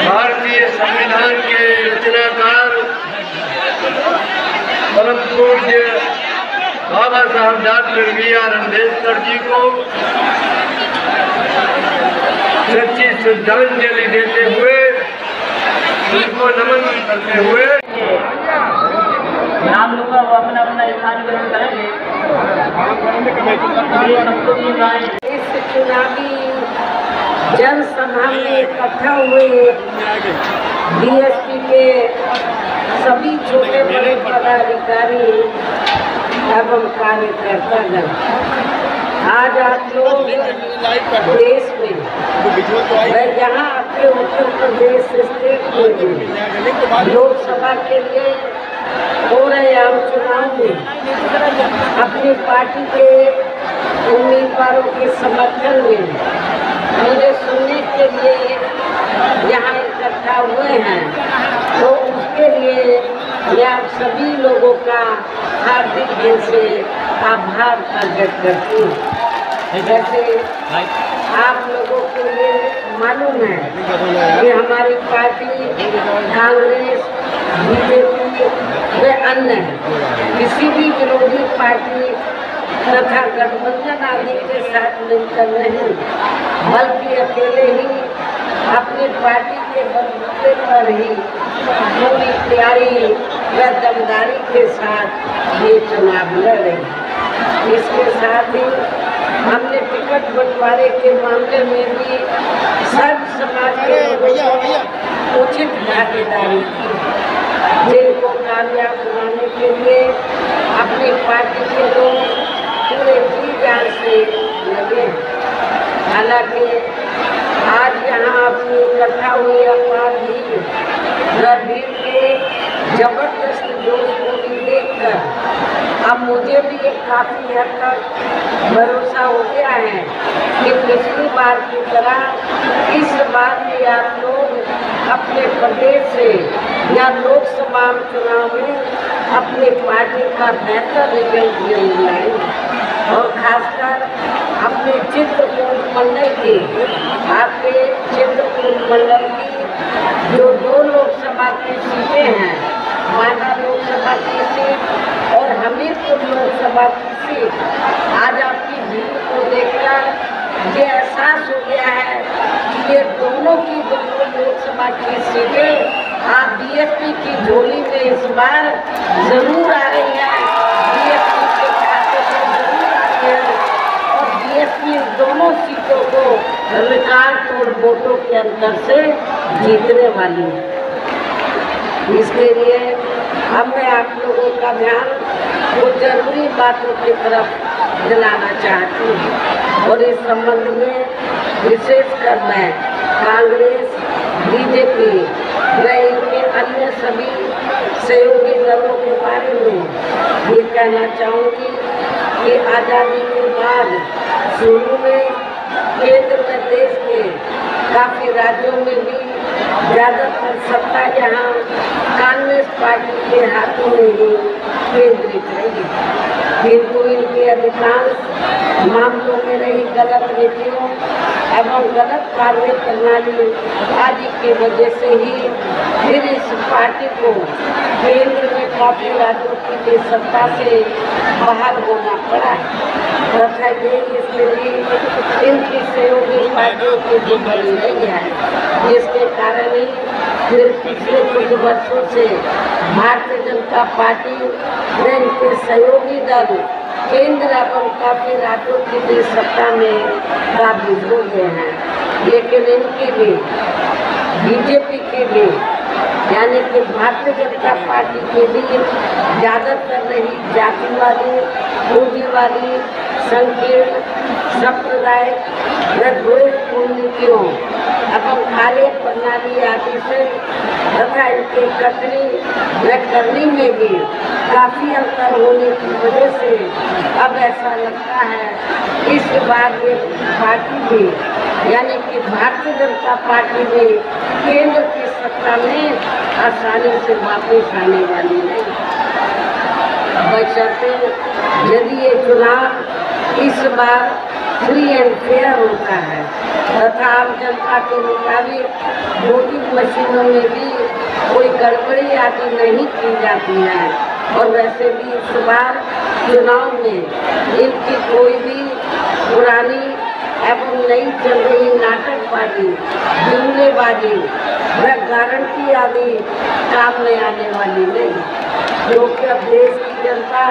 भारतीय संविधान के रचनाकार परम पूज्य बाबा साहब डॉक्टर B.R. अम्बेडकर जी को सच्ची श्रद्धांजलि देते हुए उनको नमन करते हुए नाम लूंगा वो अपना अपना स्थान ग्रहण करेंगे। इस चुनावी जनसभा में इकट्ठा हुए बीएसपी के सभी छोटे बड़े पदाधिकारी एवं कार्यकर्तागण, आज आप लोग देश में जहाँ आपके उत्तर प्रदेश स्टेट में लोकसभा के लिए हो रहे आम चुनाव में अपनी पार्टी के उम्मीदवारों के समर्थन में मुझे सुनने के लिए यहाँ इकट्ठा हुए हैं, तो उसके लिए मैं आप सभी लोगों का हार्दिक दिल से आभार प्रकट करती हूँ। जैसे आप लोगों को ये मालूम है कि हमारी पार्टी कांग्रेस, बीजेपी व अन्य किसी भी विरोधी पार्टी तथा गठबंधन आदि के साथ मिलकर नहीं, बल्कि अकेले ही अपनी पार्टी के बलबूते पर ही पूरी तैयारी व दमदारी के साथ ये चुनाव लड़ रही। इसके साथ ही हमने टिकट बंटवारे के मामले में भी सर्व समाज के लोगों को उचित भागीदारी की, जिनको कामयाब बनाने के लिए अपनी पार्टी के लोग पूरे जी जान से लगे। हालांकि आज यहाँ अपनी इकट्ठा हुई अपार भीड़ के जबरदस्त जोश को भी देखकर अब मुझे भी एक काफी हद तक भरोसा हो गया है कि पिछली बार की तरह इस बार भी आप लोग अपने प्रदेश से या लोकसभा चुनाव में अपनी पार्टी का बेहतर रिजल्ट जरूर लाएंगे। और खासकर अपने चित्रकूट मंडल की, आपके चित्रकूट मंडल की जो 2 लोकसभा की सीटें हैं, मांडा लोकसभा की सीट और हमीरपुर लोकसभा की सीट, आज आपकी भीड़ को देखकर ये एहसास हो गया है कि ये दोनों लोकसभा की सीटें आप बीएसपी की झोली में इस बार जरूर आ रही है, बीएसपी के खाते से जरूर आ रही है और बीएसपी दोनों सीटों को रिकॉर्ड तोड़ वोटों के अंतर से जीतने वाली है। इसके लिए अब मैं आप लोगों का ध्यान वो जरूरी बातों की तरफ दिलाना चाहती हूँ और इस संबंध में विशेषकर मैं कांग्रेस, बीजेपी व इनके अन्य सभी सहयोगी दलों के बारे में ये कहना चाहूँगी कि आज़ादी के बाद शुरू में केंद्र में देश के काफ़ी राज्यों में भी ज़्यादातर सत्ता यहाँ कांग्रेस पार्टी के हाथों में ही केंद्रित रही, किंतु इनके अधिकांश मामलों में रही गलत नीतियों एवं गलत कार्य प्रणाली आदि की वजह से ही फिर इस पार्टी को केंद्र में काफी राज्यों की सत्ता से बाहर होना पड़ा है तथा ये स्थिति इनकी सहयोगी पार्टियों की भी बनी रही है, जिसके कारण ही फिर पिछले कुछ वर्षों से भारतीय जनता पार्टी व इनके सहयोगी दल केंद्र एवं काफी राज्यों की भी सत्ता में काबिज हो गए हैं। लेकिन इनकी भी बीजेपी की भी यानी कि भारतीय जनता पार्टी के भी ज़्यादातर रही जातिवादी, पूंजीवादी, संकीर्ण, सांप्रदायिक व द्वेषपूर्ण नीतियों एवं कार्य प्रणाली आदि से तथा इनके कथनी व करनी में भी काफ़ी अंतर होने की वजह से अब ऐसा लगता है इस बार ये पार्टी भी यानी कि भारतीय जनता पार्टी भी केंद्र की सत्ता में आसानी से वापस आने वाली है, बशर्ते यदि ये चुनाव इस बार फ्री एंड फेयर होता है तथा आम जनता के मुताबिक वोटिंग मशीनों में भी कोई गड़बड़ी आदि नहीं की जाती है। और वैसे भी इस बार चुनाव में इनकी कोई भी पुरानी एवं नई चल रही नाटकबाजी, जुमलेबाजी व गारंटी आदि काम में आने वाली नहीं, क्योंकि अब देश की जनता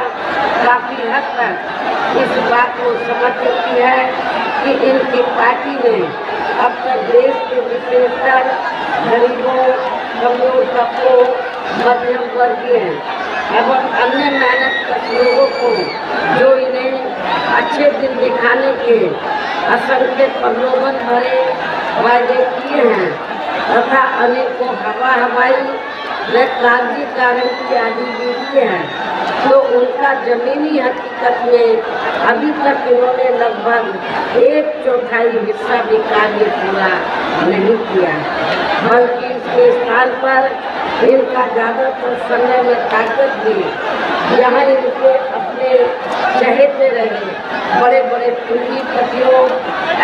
काफी हद तक इस बात को समझ चुकी है कि इनकी पार्टी ने अब तक देश के विशेषकर गरीबों, कमजोर तबकों, मध्यम वर्गीय एवं अन्य मेहनत लोगों को जो इन्हें अच्छे दिन दिखाने के असंख्य प्रलोभन भरे वायदे किए हैं तथा अनेकों हवाई व कागजी गारंटी आदि भी दिए हैं, तो उनका जमीनी हकीकत में अभी तक इन्होंने लगभग 1/4 हिस्सा भी कार्य पूरा नहीं किया, बल्कि इसके स्थान पर इनका ज़्यादातर समय में ताकत भी यहाँ इनके अपने चहेते रहे बड़े बड़े पूंजीपतियों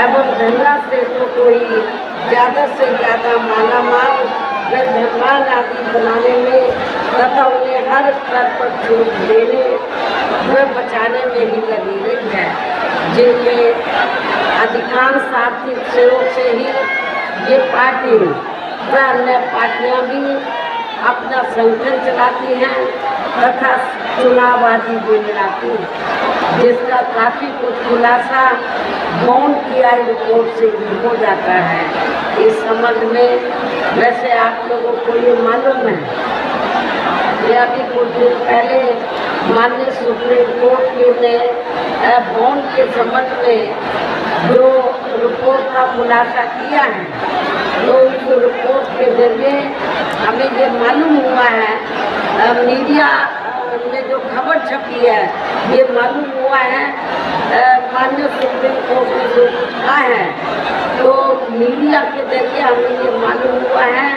एवं धनराशि को ही ज़्यादा से ज़्यादा मालामाल व धनवान आदि बनाने में तथा उन्हें हर स्तर पर छूट देने व बचाने में ही लगी रही है, जिनके अधिकांश आर्थिक सहयोग से ही ये पार्टी व अन्य पार्टियाँ भी अपना संगठन चलाती हैं तथा चुनाव आदि भी लड़ाती हैं, जिसका काफ़ी कुछ खुलासा बॉन्ड की आई रिपोर्ट से भी हो जाता है। इस संबंध में वैसे आप लोगों को ये मालूम है कि अभी कुछ दिन पहले माननीय सुप्रीम कोर्ट ने बॉन्ड के संबंध में जो रिपोर्ट का खुलासा किया है, तो उस रिपोर्ट के जरिए हमें ये मालूम हुआ है, मीडिया में जो खबर छपी है ये मालूम हुआ है, माननीय सुप्रीम कोर्ट ने जो कहा है, तो मीडिया के जरिए हमें ये मालूम हुआ है